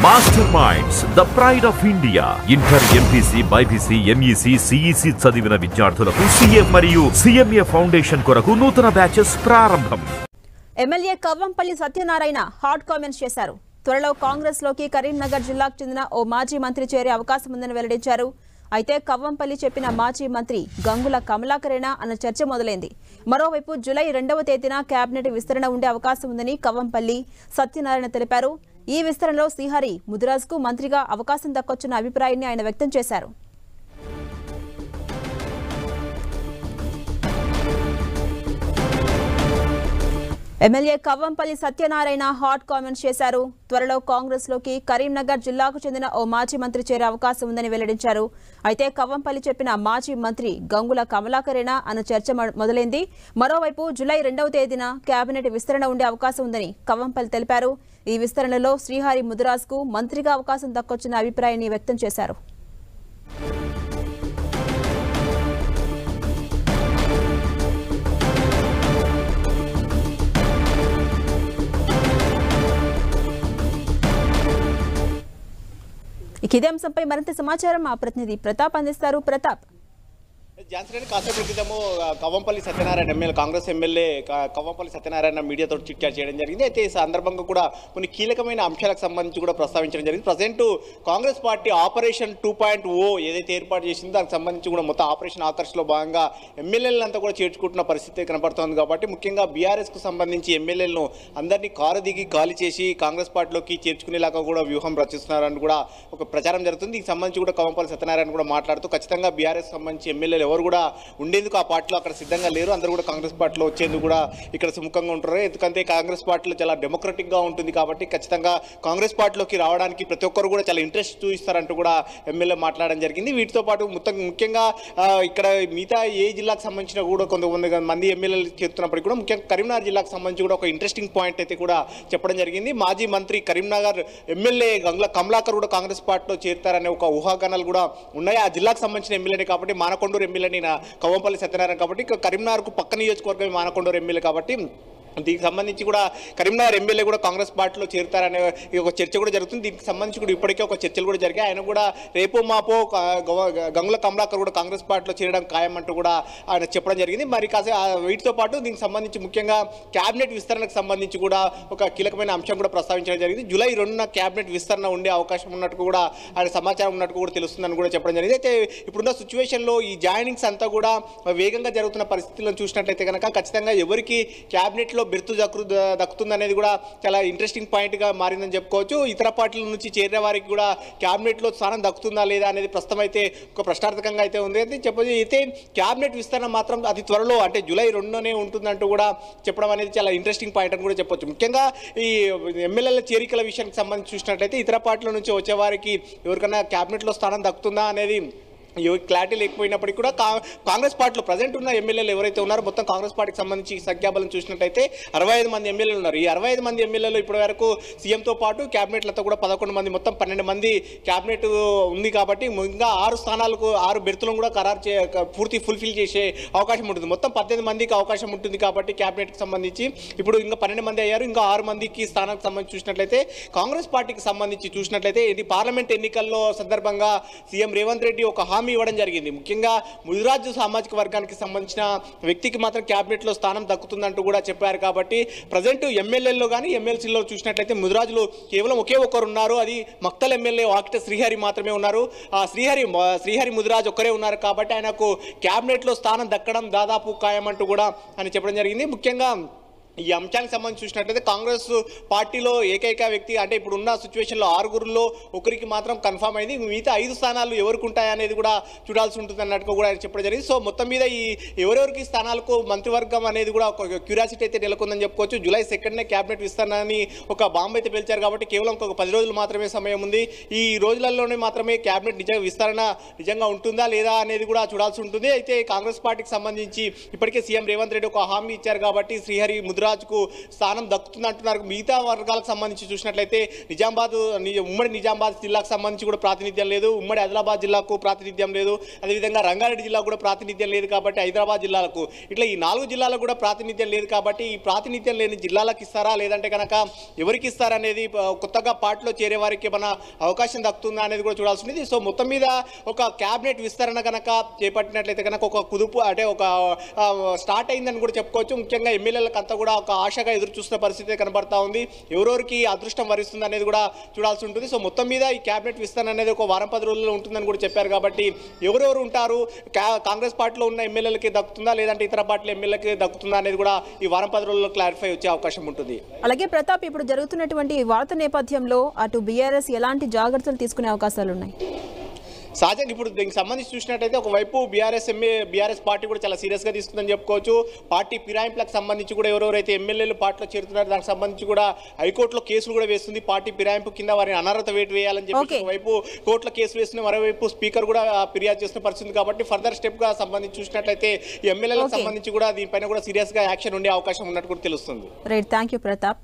Master minds the pride of India. Inter, MPC, BiPC, MEC, CEC చదివిన విద్యార్థులకు CA మరియు CMA foundation కొరకు నూతన బ్యాచెస్ ప్రారంభం. MLA Kavvampalli Satyanarayana hot comments చేశారు. త్వరలో కాంగ్రెస్ లోకి కరీంనగర్ జిల్లాకు చెందిన ఓ మాజీ మంత్రి చేరే అవకాశం ఉందని వెల్లడించారు. అయితే కవ్వంపల్లి చెప్పిన మాజీ మంత్రి గంగుల కమలాకరేనా అన్న చర్చ మొదలైంది. మరోవైపు జూలై 2వ తేదీన కేబినెట్ విస్తరణ ఉండే అవకాశం ఉందని కవ్వంపల్లి సత్యనారాయణ తెలిపారు. ఈ విస్తరణలో శ్రీహరి ముదిరాజ్కు మంత్రిగా అవకాశం దక్కొచ్చన్న అభిప్రాయాన్ని ఆయన వ్యక్తం చేశారు. MLA Kavvampalli Satyanarayana hot comments చేశారు. త్వరలో కాంగ్రెస్ లోకి కరీంనగర్ జిల్లాకు చెందిన ఓ మాజీ మంత్రి చేరే అవకాశం ఉందని వెల్లడించారు. అయితే కవ్వంపల్లి చెప్పిన మాజీ మంత్రి గంగుల కమలాకరేనా అన్న చర్చ మొదలైంది. మరోవైపు జూలై 2వ తేదీన కేబినెట్ విస్తరణ ఉండే అవకాశం ఉందని కవ్వంపల్లి తెలిపారు. ఈ విస్తరణలో శ్రీహరి ముదిరాజ్కు మంత్రిగా అవకాశం దక్కొచ్చన్న అభిప్రాయాన్ని వ్యక్తం చేశారు. ఇదే అంశంపై మరింత సమాచారం మా ప్రతినిధి ప్రతాప్ అందిస్తారు. ప్రతాప్, జాన్సన్ కాసేపు క్రితము కవ్వంపల్లి సత్యనారాయణ ఎమ్మెల్యే, కాంగ్రెస్ ఎమ్మెల్యే కవ్వంపల్లి సత్యనారాయణ మీడియాతో చిట్ చాట్ చేయడం జరిగింది. అయితే ఈ సందర్భంగా కూడా కొన్ని కీలకమైన అంశాలకు సంబంధించి కూడా ప్రస్తావించడం జరిగింది. ప్రజెంట్ కాంగ్రెస్ పార్టీ ఆపరేషన్ 2.0 ఏదైతే ఏర్పాటు చేసిందో దానికి సంబంధించి కూడా మొత్తం ఆపరేషన్ ఆకర్ష్లో భాగంగా ఎమ్మెల్యేలంతా కూడా చేర్చుకుంటున్న పరిస్థితి కనబడుతోంది. కాబట్టి ముఖ్యంగా బీఆర్ఎస్కు సంబంధించి ఎమ్మెల్యేలను అందరినీ కారు దిగి ఖాళీ చేసి కాంగ్రెస్ పార్టీలోకి చేర్చుకునేలాగా కూడా వ్యూహం రచిస్తున్నారని కూడా ఒక ప్రచారం జరుగుతుంది. దీనికి సంబంధించి కూడా కవ్వంపల్లి సత్యనారాయణ కూడా మాట్లాడుతూ ఖచ్చితంగా బీఆర్ఎస్ సంబంధించి ఎమ్మెల్యేలు ఎవరు కూడా ఉండేందుకు ఆ పార్టీలో అక్కడ సిద్ధంగా లేరు, అందరూ కూడా కాంగ్రెస్ పార్టీలో వచ్చేందుకు కూడా ఇక్కడ సుముఖంగా ఉంటారు. ఎందుకంటే కాంగ్రెస్ పార్టీలో చాలా డెమోక్రటిక్గా ఉంటుంది కాబట్టి ఖచ్చితంగా కాంగ్రెస్ పార్టీలోకి రావడానికి ప్రతి ఒక్కరు కూడా చాలా ఇంట్రెస్ట్ చూపిస్తారంటూ కూడా ఎమ్మెల్యే మాట్లాడడం జరిగింది. వీటితో పాటు ముఖ్యంగా ఇక్కడ మిగతా ఏ జిల్లాకు సంబంధించిన కూడా కొంతమంది ఎమ్మెల్యేలు చేరుతున్నప్పటికీ కూడా ముఖ్యంగా కరీంనగర్ జిల్లాకు సంబంధించి కూడా ఒక ఇంట్రెస్టింగ్ పాయింట్ అయితే కూడా చెప్పడం జరిగింది. మాజీ మంత్రి కరీంనగర్ ఎమ్మెల్యే గంగుల కమలాకర్ కూడా కాంగ్రెస్ పార్టీలో చేరుతారనే ఒక ఊహాగానాలు కూడా ఉన్నాయి. ఆ జిల్లాకు సంబంధించిన ఎమ్మెల్యేనే కాబట్టి, మానకొండూరు ఎమ్మెల్యేని కవ్వంపల్లి సత్యనారాయణ కాబట్టి, కరీంనగర్కు పక్క నియోజకవర్గం మానకొండూరు ఎమ్మెల్యే కాబట్టి దీనికి సంబంధించి కూడా కరీంనగర్ ఎమ్మెల్యే కూడా కాంగ్రెస్ పార్టీలో చేరుతారనే ఒక చర్చ కూడా జరుగుతుంది. దీనికి సంబంధించి కూడా ఇప్పటికే ఒక చర్చలు కూడా జరిగాయి. ఆయన కూడా రేపో మాపో గంగుల కమలాకర్ కూడా కాంగ్రెస్ పార్టీలో చేరడం ఖాయమంటూ కూడా ఆయన చెప్పడం జరిగింది. మరి వీటితో పాటు దీనికి సంబంధించి ముఖ్యంగా క్యాబినెట్ విస్తరణకు సంబంధించి కూడా ఒక కీలకమైన అంశం కూడా ప్రస్తావించడం జరిగింది. జూలై 2న క్యాబినెట్ విస్తరణ ఉండే అవకాశం ఉన్నట్టు కూడా ఆయన సమాచారం ఉన్నట్టు కూడా తెలుస్తుందని కూడా చెప్పడం జరిగింది. అయితే ఇప్పుడున్న సిచ్యువేషన్లో ఈ జాయినింగ్స్ అంతా కూడా వేగంగా జరుగుతున్న పరిస్థితులను చూసినట్లయితే కనుక ఖచ్చితంగా ఎవరికి క్యాబినెట్లో బిర్తు దక్కుతుందనేది కూడా చాలా ఇంట్రెస్టింగ్ పాయింట్గా మారిందని చెప్పుకోవచ్చు. ఇతర పార్టీల నుంచి చేరిన వారికి కూడా క్యాబినెట్లో స్థానం దక్కుతుందా లేదా అనేది ప్రస్తుతం అయితే ఒక ప్రశ్నార్థకంగా అయితే ఉంది. అయితే చెప్పొచ్చు అయితే క్యాబినెట్ విస్తరణ మాత్రం అతి త్వరలో అంటే జూలై 2నే ఉంటుందంటూ కూడా చెప్పడం అనేది చాలా ఇంట్రెస్టింగ్ పాయింట్ అని కూడా చెప్పొచ్చు. ముఖ్యంగా ఈ ఎమ్మెల్యేల చేరికల విషయానికి సంబంధించి చూసినట్లయితే ఇతర పార్టీల నుంచి వచ్చే వారికి ఎవరికైనా క్యాబినెట్లో స్థానం దక్కుతుందా అనేది క్లారిటీ లేకపోయినప్పటికీ కూడా కాంగ్రెస్ పార్టీలో ప్రజెంట్ ఉన్న ఎమ్మెల్యేలు ఎవరైతే ఉన్నారో మొత్తం కాంగ్రెస్ పార్టీకి సంబంధించి సంఖ్యాబలం చూసినట్టయితే 65 మంది ఎమ్మెల్యేలు ఉన్నారు. ఈ 65 మంది ఎమ్మెల్యేలు ఇప్పటి వరకు సీఎంతో పాటు క్యాబినెట్లతో కూడా 11 మంది మొత్తం 12 మంది క్యాబినెట్ ఉంది. కాబట్టి ఇంకా 6 స్థానాలకు 6 బెర్తులను కూడా పూర్తి ఫుల్ఫిల్ చేసే అవకాశం ఉంటుంది. మొత్తం 18 మందికి అవకాశం ఉంటుంది. కాబట్టి క్యాబినెట్కి సంబంధించి ఇప్పుడు ఇంకా 12 మంది అయ్యారు. ఇంకా 6 మందికి స్థానానికి సంబంధించి చూసినట్లయితే కాంగ్రెస్ పార్టీకి సంబంధించి చూసినట్లయితే ఇది పార్లమెంట్ ఎన్నికల్లో సందర్భంగా సీఎం రేవంత్ రెడ్డి ఒక హామీ ఇవ్వడం జరిగింది. ముఖ్యంగా ముదిరాజు సామాజిక వర్గానికి సంబంధించిన వ్యక్తికి మాత్రం క్యాబినెట్లో స్థానం దక్కుతుందంటూ కూడా చెప్పారు. కాబట్టి ప్రజెంట్ ఎమ్మెల్యేల్లో కానీ ఎమ్మెల్సీలో చూసినట్లయితే ముదిరాజులు కేవలం ఒకే ఒక్కరు ఉన్నారు. అది మక్తల్ ఎమ్మెల్యే వాకిట శ్రీహరి మాత్రమే ఉన్నారు. ఆ శ్రీహరి ముదిరాజు ఒక్కరే ఉన్నారు. కాబట్టి ఆయనకు క్యాబినెట్లో స్థానం దక్కడం దాదాపు ఖాయమంటూ కూడా ఆయన చెప్పడం జరిగింది. ముఖ్యంగా ఈ అంశానికి సంబంధించి చూసినట్లయితే కాంగ్రెస్ పార్టీలో ఏకైక వ్యక్తి అంటే ఇప్పుడు ఉన్న సిచ్యువేషన్లో 6గురిలో ఒకరికి మాత్రం కన్ఫర్మ్ అయింది. మిగతా 5 స్థానాలు ఎవరికి ఉంటాయనేది కూడా చూడాల్సి ఉంటుంది అన్నట్టుగా కూడా చెప్పడం జరిగింది. సో మొత్తం మీద ఈ ఎవరెవరికి స్థానాలకు మంత్రివర్గం అనేది కూడా ఒక క్యూరియాసిటీ అయితే నెలకొందని చెప్పుకోవచ్చు. జూలై 2నే క్యాబినెట్ విస్తరణని ఒక బాంబు అయితే పిలిచారు. కాబట్టి కేవలం ఒక 10 రోజులు మాత్రమే సమయం ఉంది. ఈ రోజులలోనే మాత్రమే క్యాబినెట్ విస్తరణ నిజంగా ఉంటుందా లేదా అనేది కూడా చూడాల్సి ఉంటుంది. అయితే కాంగ్రెస్ పార్టీకి సంబంధించి ఇప్పటికే సీఎం రేవంత్ రెడ్డి ఒక హామీ ఇచ్చారు. కాబట్టి శ్రీహరి ముద్దురాజుకు స్థానం దక్కుతుంది అంటున్నారు. మిగతా వర్గాలకు సంబంధించి చూసినట్లయితే ఉమ్మడి నిజామాబాద్ జిల్లాకు సంబంధించి కూడా ప్రాతినిధ్యం లేదు, ఉమ్మడి ఆదిలాబాద్ జిల్లాకు ప్రాతినిధ్యం లేదు, అదేవిధంగా రంగారెడ్డి జిల్లాకు కూడా ప్రాతినిధ్యం లేదు. కాబట్టి హైదరాబాద్ జిల్లాలకు ఇట్లా ఈ 4 జిల్లాలకు కూడా ప్రాతినిధ్యం లేదు. కాబట్టి ఈ ప్రాతినిధ్యం లేని జిల్లాలకు ఇస్తారా లేదంటే కనుక ఎవరికి ఇస్తారా అనేది కొత్తగా పార్టీలో చేరే వారికి ఏమైనా అవకాశం దక్కుతుందా అనేది కూడా చూడాల్సి ఉంది. సో మొత్తం మీద ఒక క్యాబినెట్ విస్తరణ కనుక చేపట్టినట్లయితే కనుక ఒక కుదుపు అంటే ఒక స్టార్ట్ అయిందని కూడా చెప్పుకోవచ్చు. ముఖ్యంగా ఎమ్మెల్యేలకు అంతా కూడా ఒక ఆశగా ఎదురు చూస్తున్న పరిస్థితి కనబడతా ఉంది. ఎవరెవరికి అదృష్టం వరిస్తుంది అనేది కూడా చూడాల్సి ఉంటుంది. సో మొత్తం మీద ఈ క్యాబినెట్ విస్తరణ అనేది ఒక వారం 10 రోజుల్లో ఉంటుందని కూడా చెప్పారు. కాబట్టి ఎవరెవరు ఉంటారు, కాంగ్రెస్ పార్టీలో ఉన్న ఎమ్మెల్యేలకి దక్కుతుందా లేదంటే ఇతర పార్టీల ఎమ్మెల్యేలకి దక్కుతుందా అనేది కూడా ఈ వారం 10 రోజుల్లో క్లారిఫై వచ్చే అవకాశం ఉంటుంది. అలాగే ప్రతాప్, ఇప్పుడు జరుగుతున్నటువంటి వార్త నేపథ్యంలో అటు బీఆర్ఎస్ ఎలాంటి జాగ్రత్తలు తీసుకునే అవకాశాలు ఉన్నాయి? సహజంగా ఇప్పుడు దీనికి సంబంధించి చూసినట్టయితే ఒకవైపు బీఆర్ఎస్ పార్టీ కూడా చాలా సీరియస్గా తీసుకుందని చెప్పుకోవచ్చు. పార్టీ ఫిరాయింపులకు సంబంధించి కూడా ఎవరెవరైతే ఎమ్మెల్యేలు పార్టీలో చేరుతున్నారో దానికి సంబంధించి కూడా హైకోర్టులో కేసులు కూడా వేస్తుంది. పార్టీ ఫిరాయింపు కింద వారిని అనర్హత వేటు వేయాలని చెప్పి ఒకవైపు కోర్టులో కేసు వేస్తుంది, మరోవైపు స్పీకర్ కూడా ఫిర్యాదు చేస్తున్న పరిస్థితి. కాబట్టి ఫర్దర్ స్టెప్గా సంబంధించి చూసినట్లయితే ఎమ్మెల్యేలకు సంబంధించి కూడా దీనిపైన కూడా సీరియస్గా యాక్షన్ ఉండే అవకాశం ఉన్నట్టు కూడా తెలుస్తుంది. Right, thank you Pratap.